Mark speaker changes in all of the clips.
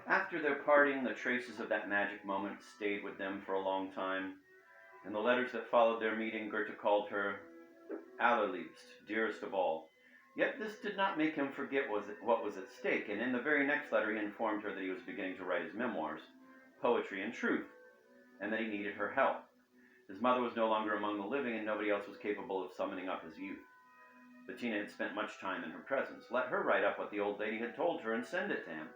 Speaker 1: After their parting, the traces of that magic moment stayed with them for a long time. In the letters that followed their meeting, Goethe called her Allerliebst, dearest of all. Yet this did not make him forget what was at stake, and in the very next letter he informed her that he was beginning to write his memoirs, Poetry and Truth, and that he needed her help. His mother was no longer among the living, and nobody else was capable of summoning up his youth. Bettina had spent much time in her presence. Let her write up what the old lady had told her and send it to him.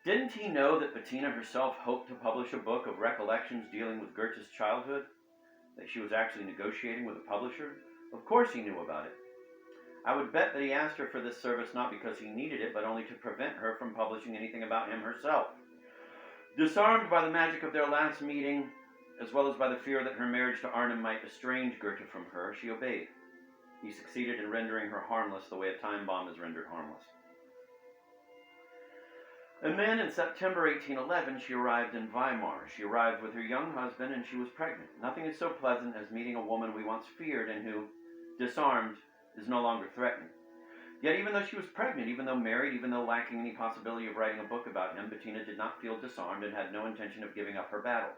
Speaker 1: Didn't he know that Bettina herself hoped to publish a book of recollections dealing with Goethe's childhood? That she was actually negotiating with a publisher? Of course he knew about it. I would bet that he asked her for this service not because he needed it, but only to prevent her from publishing anything about him herself. Disarmed by the magic of their last meeting, as well as by the fear that her marriage to Arnim might estrange Goethe from her, she obeyed. He succeeded in rendering her harmless the way a time bomb is rendered harmless. And then in September 1811, she arrived in Weimar. She arrived with her young husband, and she was pregnant. Nothing is so pleasant as meeting a woman we once feared and who, disarmed, is no longer threatening. Yet even though she was pregnant, even though married, even though lacking any possibility of writing a book about him, Bettina did not feel disarmed and had no intention of giving up her battle.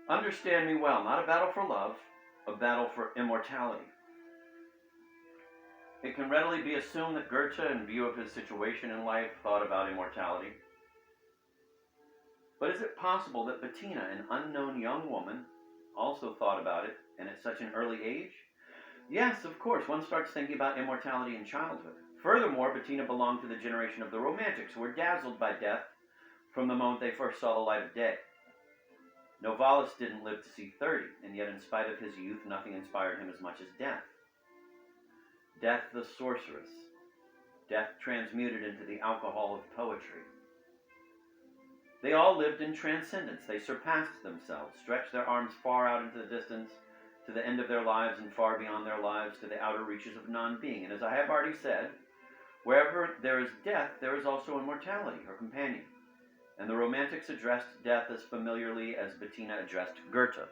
Speaker 1: Understand me well, not a battle for love, a battle for immortality. It can readily be assumed that Goethe, in view of his situation in life, thought about immortality. But is it possible that Bettina, an unknown young woman, also thought about it, and at such an early age? Yes, of course, one starts thinking about immortality in childhood. Furthermore, Bettina belonged to the generation of the Romantics, who were dazzled by death from the moment they first saw the light of day. Novalis didn't live to see 30, and yet in spite of his youth, nothing inspired him as much as death. Death the sorceress. Death transmuted into the alcohol of poetry. They all lived in transcendence. They surpassed themselves, stretched their arms far out into the distance, to the end of their lives and far beyond their lives, to the outer reaches of non-being. And as I have already said, wherever there is death, there is also immortality, her companion. And the Romantics addressed death as familiarly as Bettina addressed Goethe.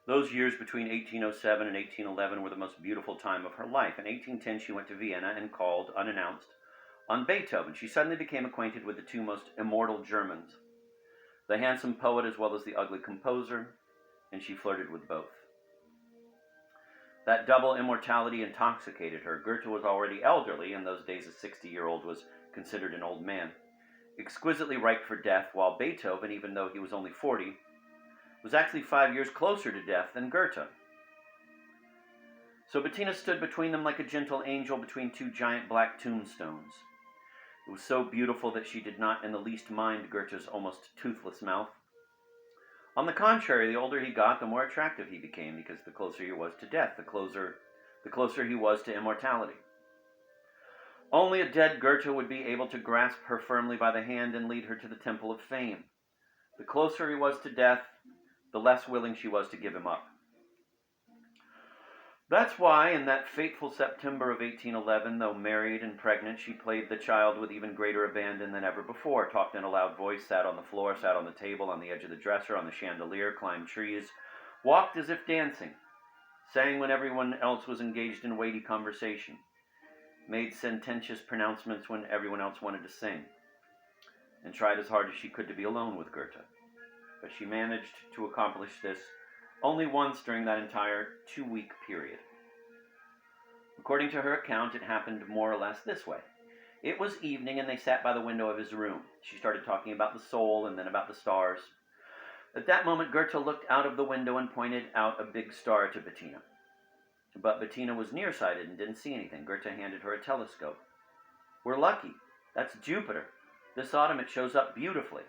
Speaker 1: Those years between 1807 and 1811 were the most beautiful time of her life. In 1810, she went to Vienna and called, unannounced, on Beethoven. She suddenly became acquainted with the two most immortal Germans, the handsome poet as well as the ugly composer, and she flirted with both. That double immortality intoxicated her. Goethe was already elderly. In those days, a 60-year-old was considered an old man, exquisitely ripe for death, while Beethoven, even though he was only 40, was actually 5 years closer to death than Goethe. So Bettina stood between them like a gentle angel between two giant black tombstones. It was so beautiful that she did not in the least mind Goethe's almost toothless mouth. On the contrary, the older he got, the more attractive he became, because the closer he was to death, the closer he was to immortality. Only a dead Goethe would be able to grasp her firmly by the hand and lead her to the temple of fame. The closer he was to death, the less willing she was to give him up. That's why, in that fateful September of 1811, though married and pregnant, she played the child with even greater abandon than ever before, talked in a loud voice, sat on the floor, sat on the table, on the edge of the dresser, on the chandelier, climbed trees, walked as if dancing, sang when everyone else was engaged in weighty conversation, made sententious pronouncements when everyone else wanted to sing, and tried as hard as she could to be alone with Goethe. But she managed to accomplish this only once during that entire 2-week period. According to her account, it happened more or less this way. It was evening, and they sat by the window of his room. She started talking about the soul and then about the stars. At that moment, Goethe looked out of the window and pointed out a big star to Bettina. But Bettina was nearsighted and didn't see anything. Goethe handed her a telescope. "We're lucky. That's Jupiter. This autumn it shows up beautifully."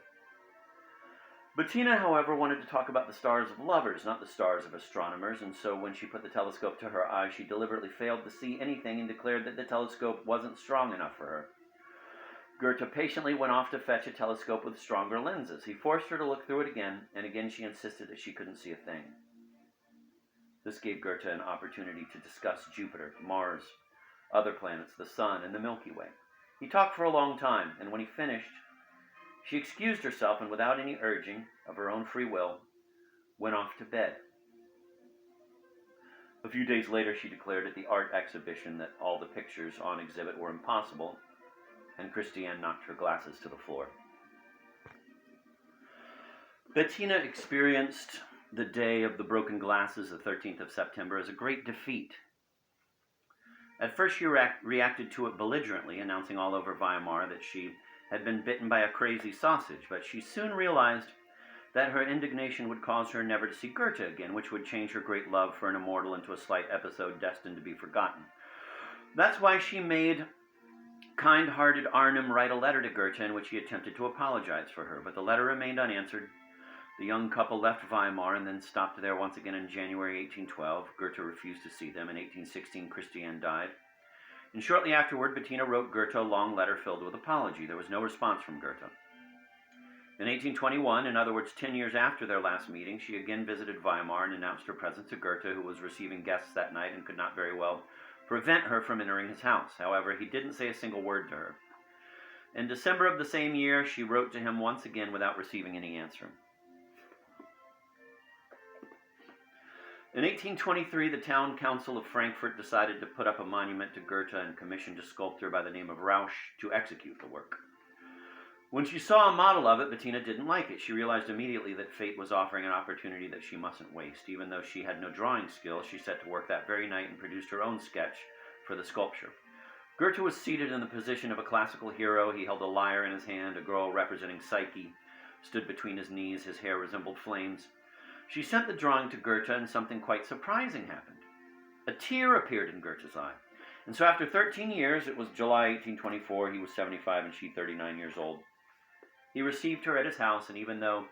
Speaker 1: Bettina, however, wanted to talk about the stars of lovers, not the stars of astronomers, and so when she put the telescope to her eye, she deliberately failed to see anything and declared that the telescope wasn't strong enough for her. Goethe patiently went off to fetch a telescope with stronger lenses. He forced her to look through it again, and again she insisted that she couldn't see a thing. This gave Goethe an opportunity to discuss Jupiter, Mars, other planets, the sun, and the Milky Way. He talked for a long time, and when he finished, she excused herself and, without any urging of her own free will, went off to bed. A few days later, she declared at the art exhibition that all the pictures on exhibit were impossible, and Christiane knocked her glasses to the floor. Bettina experienced the day of the broken glasses, the 13th of September, as a great defeat. At first, she reacted to it belligerently, announcing all over Weimar that she had been bitten by a crazy sausage, but she soon realized that her indignation would cause her never to see Goethe again, which would change her great love for an immortal into a slight episode destined to be forgotten. That's why she made kind-hearted Arnim write a letter to Goethe in which he attempted to apologize for her, but the letter remained unanswered. The young couple left Weimar and then stopped there once again in January 1812. Goethe refused to see them. In 1816, Christiane died. And shortly afterward, Bettina wrote Goethe a long letter filled with apology. There was no response from Goethe. In 1821, in other words 10 years after their last meeting, she again visited Weimar and announced her presence to Goethe, who was receiving guests that night and could not very well prevent her from entering his house. However, he didn't say a single word to her. In December of the same year, she wrote to him once again without receiving any answer. In 1823, the town council of Frankfurt decided to put up a monument to Goethe and commissioned a sculptor by the name of Rausch to execute the work. When she saw a model of it, Bettina didn't like it. She realized immediately that fate was offering an opportunity that she mustn't waste. Even though she had no drawing skill, she set to work that very night and produced her own sketch for the sculpture. Goethe was seated in the position of a classical hero. He held a lyre in his hand. A girl representing Psyche stood between his knees. His hair resembled flames. She sent the drawing to Goethe, and something quite surprising happened. A tear appeared in Goethe's eye. And so after 13 years, it was July 1824, he was 75 and she 39 years old. He received her at his house, and even though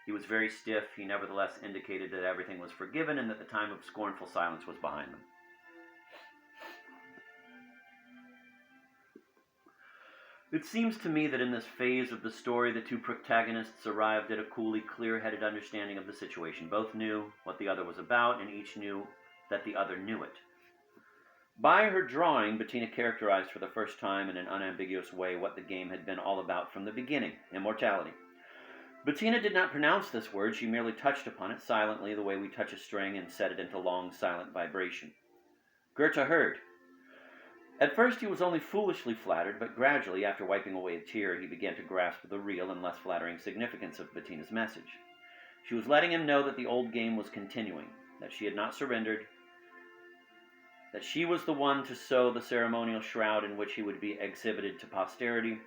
Speaker 1: he was very stiff, he nevertheless indicated that everything was forgiven and that the time of scornful silence was behind them. It seems to me that in this phase of the story, the two protagonists arrived at a coolly clear-headed understanding of the situation. Both knew what the other was about, and each knew that the other knew it. By her drawing, Bettina characterized for the first time in an unambiguous way what the game had been all about from the beginning: immortality. Bettina did not pronounce this word. She merely touched upon it silently, the way we touch a string and set it into long, silent vibration. Goethe heard. At first he was only foolishly flattered, but gradually, after wiping away a tear, he began to grasp the real and less flattering significance of Bettina's message. She was letting him know that the old game was continuing, that she had not surrendered, that she was the one to sew the ceremonial shroud in which he would be exhibited to posterity,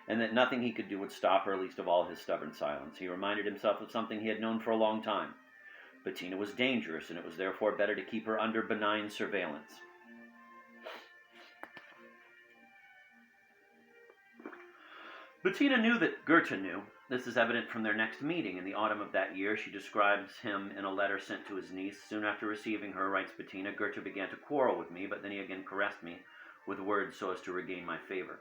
Speaker 1: and that nothing he could do would stop her, least of all his stubborn silence. He reminded himself of something he had known for a long time. Bettina was dangerous, and it was therefore better to keep her under benign surveillance. Bettina knew that Goethe knew. This is evident from their next meeting. In the autumn of that year, she describes him in a letter sent to his niece. Soon after receiving her, writes Bettina, Goethe began to quarrel with me, but then he again caressed me with words so as to regain my favor.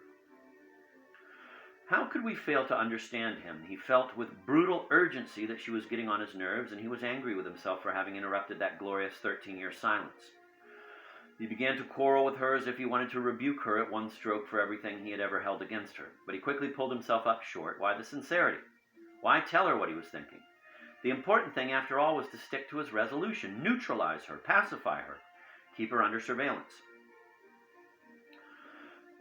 Speaker 1: How could we fail to understand him? He felt with brutal urgency that she was getting on his nerves, and he was angry with himself for having interrupted that glorious 13-year silence. He began to quarrel with her as if he wanted to rebuke her at one stroke for everything he had ever held against her. But he quickly pulled himself up short. Why the sincerity? Why tell her what he was thinking? The important thing, after all, was to stick to his resolution, neutralize her, pacify her, keep her under surveillance.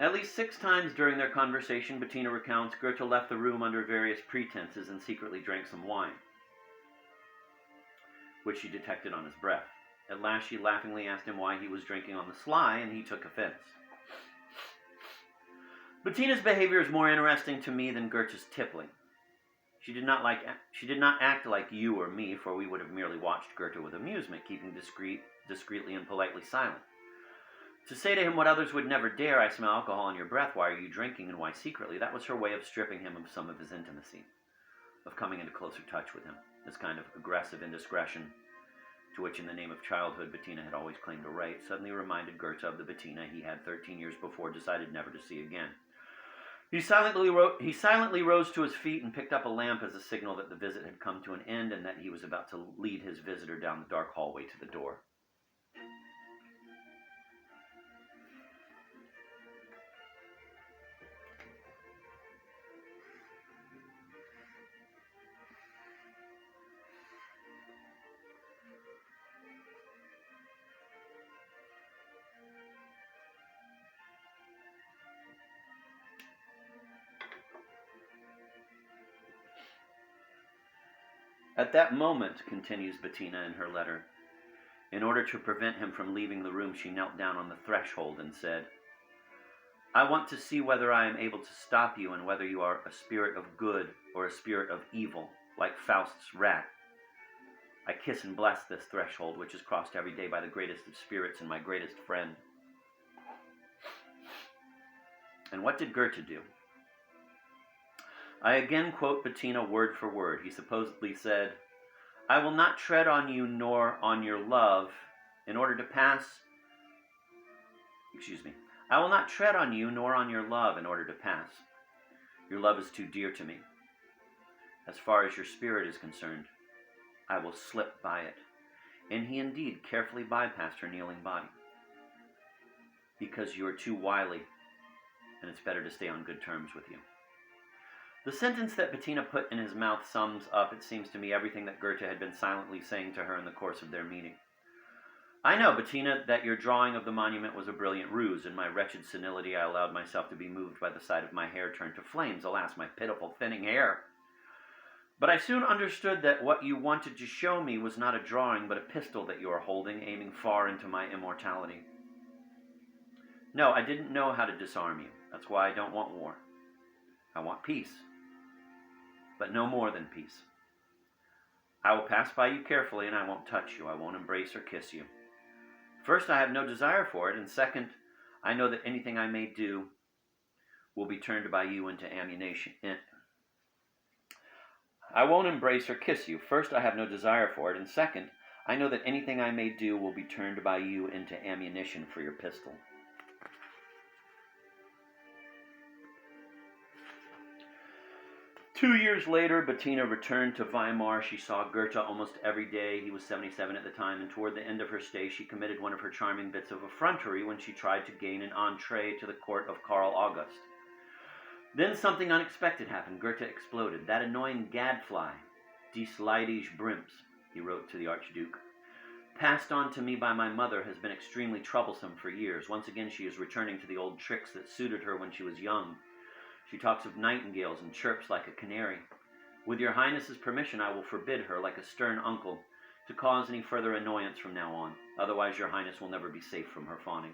Speaker 1: At least 6 times during their conversation, Bettina recounts, Goethe left the room under various pretenses and secretly drank some wine, which she detected on his breath. At last she laughingly asked him why he was drinking on the sly, and he took offense. Bettina's behavior is more interesting to me than Goethe's tippling. She did not act like you or me, for we would have merely watched Goethe with amusement, keeping discreetly and politely silent. To say to him what others would never dare, I smell alcohol on your breath, why are you drinking, and why secretly, that was her way of stripping him of some of his intimacy, of coming into closer touch with him, this kind of aggressive indiscretion, to which in the name of childhood Bettina had always claimed a right, suddenly reminded Goethe of the Bettina he had 13 years before decided never to see again. He silently rose to his feet and picked up a lamp as a signal that the visit had come to an end and that he was about to lead his visitor down the dark hallway to the door. At that moment, continues Bettina in her letter, in order to prevent him from leaving the room, she knelt down on the threshold and said, I want to see whether I am able to stop you and whether you are a spirit of good or a spirit of evil, like Faust's rat. I kiss and bless this threshold, which is crossed every day by the greatest of spirits and my greatest friend. And what did Goethe do? I again quote Bettina word for word. He supposedly said, I will not tread on you nor on your love in order to pass. I will not tread on you nor on your love in order to pass. Your love is too dear to me. As far as your spirit is concerned, I will slip by it. And he indeed carefully bypassed her kneeling body. Because you are too wily, and it's better to stay on good terms with you. The sentence that Bettina put in his mouth sums up, it seems to me, everything that Goethe had been silently saying to her in the course of their meeting. I know, Bettina, that your drawing of the monument was a brilliant ruse. In my wretched senility, I allowed myself to be moved by the sight of my hair turned to flames. Alas, my pitiful thinning hair! But I soon understood that what you wanted to show me was not a drawing, but a pistol that you are holding, aiming far into my immortality. No, I didn't know how to disarm you. That's why I don't want war. I want peace. But no more than peace. I will pass by you carefully, and I won't touch you. I won't embrace or kiss you. First, I have no desire for it, and second, I know that anything I may do will be turned by you into ammunition. I won't embrace or kiss you. First, I have no desire for it, and second, I know that anything I may do will be turned by you into ammunition for your pistol. Two years later, Bettina returned to Weimar. She saw Goethe almost every day. He was 77 at the time, and toward the end of her stay, she committed one of her charming bits of effrontery when she tried to gain an entree to the court of Karl August. Then something unexpected happened. Goethe exploded. That annoying gadfly, dies leidige Brimps, he wrote to the Archduke, passed on to me by my mother, has been extremely troublesome for years. Once again, she is returning to the old tricks that suited her when she was young. She talks of nightingales and chirps like a canary. With your Highness's permission, I will forbid her, like a stern uncle, to cause any further annoyance from now on. Otherwise, your Highness will never be safe from her fawning.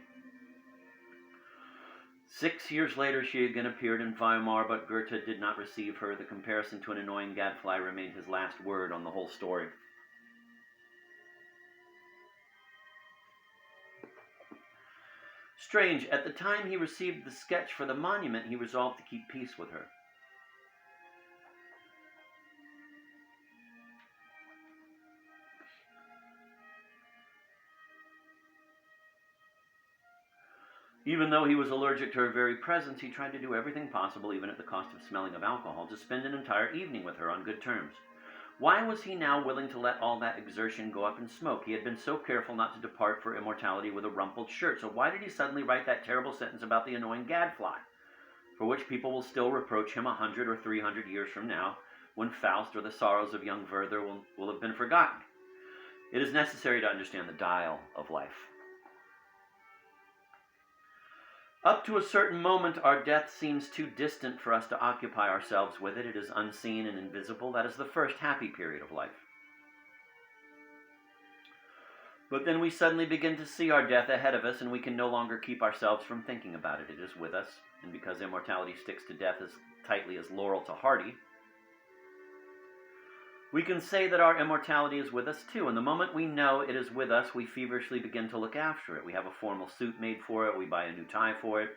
Speaker 1: 6 years later, she again appeared in Weimar, but Goethe did not receive her. The comparison to an annoying gadfly remained his last word on the whole story. Strange, at the time he received the sketch for the monument, he resolved to keep peace with her. Even though he was allergic to her very presence, he tried to do everything possible, even at the cost of smelling of alcohol, to spend an entire evening with her on good terms. Why was he now willing to let all that exertion go up in smoke? He had been so careful not to depart for immortality with a rumpled shirt, so why did he suddenly write that terrible sentence about the annoying gadfly, for which people will still reproach him 100 or 300 years from now, when Faust or the sorrows of young Werther will have been forgotten? It is necessary to understand the dial of life. Up to a certain moment, our death seems too distant for us to occupy ourselves with it. It is unseen and invisible. That is the first happy period of life. But then we suddenly begin to see our death ahead of us, and we can no longer keep ourselves from thinking about it. It is with us, and because immortality sticks to death as tightly as laurel to hardy, we can say that our immortality is with us too, and the moment we know it is with us, we feverishly begin to look after it. We have a formal suit made for it, we buy a new tie for it,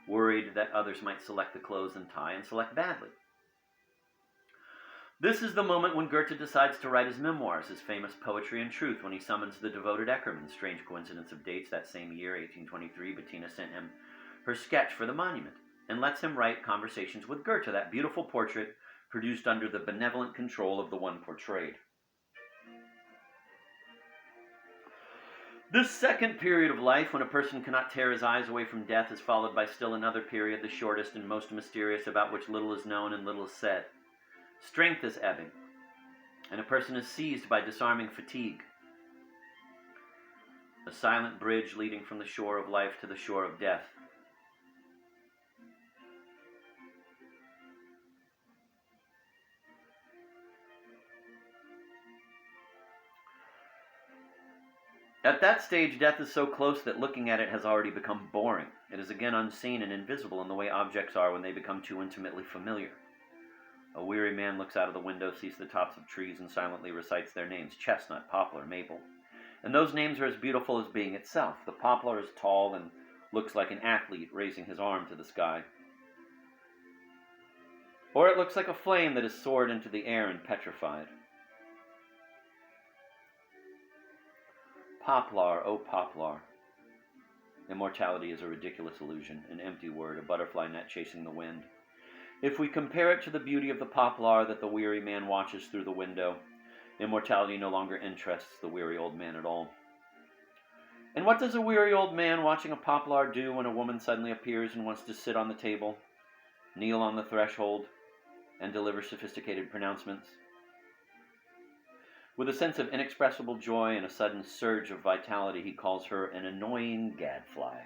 Speaker 1: worried that others might select the clothes and tie and select badly. This is the moment when Goethe decides to write his memoirs, his famous Poetry and Truth, when he summons the devoted Eckermann. Strange coincidence of dates, that same year, 1823, Bettina sent him her sketch for the monument, and lets him write Conversations with Goethe, that beautiful portrait produced under the benevolent control of the one portrayed. This second period of life, when a person cannot tear his eyes away from death, is followed by still another period, the shortest and most mysterious, about which little is known and little is said. Strength is ebbing, and a person is seized by disarming fatigue. A silent bridge leading from the shore of life to the shore of death. At that stage, death is so close that looking at it has already become boring. It is again unseen and invisible in the way objects are when they become too intimately familiar. A weary man looks out of the window, sees the tops of trees, and silently recites their names: chestnut, poplar, maple. And those names are as beautiful as being itself. The poplar is tall and looks like an athlete raising his arm to the sky. Or it looks like a flame that has soared into the air and petrified. Poplar, oh poplar. Immortality is a ridiculous illusion, an empty word, a butterfly net chasing the wind. If we compare it to the beauty of the poplar that the weary man watches through the window, immortality no longer interests the weary old man at all. And what does a weary old man watching a poplar do when a woman suddenly appears and wants to sit on the table, kneel on the threshold, and deliver sophisticated pronouncements? With a sense of inexpressible joy and a sudden surge of vitality, he calls her an annoying gadfly.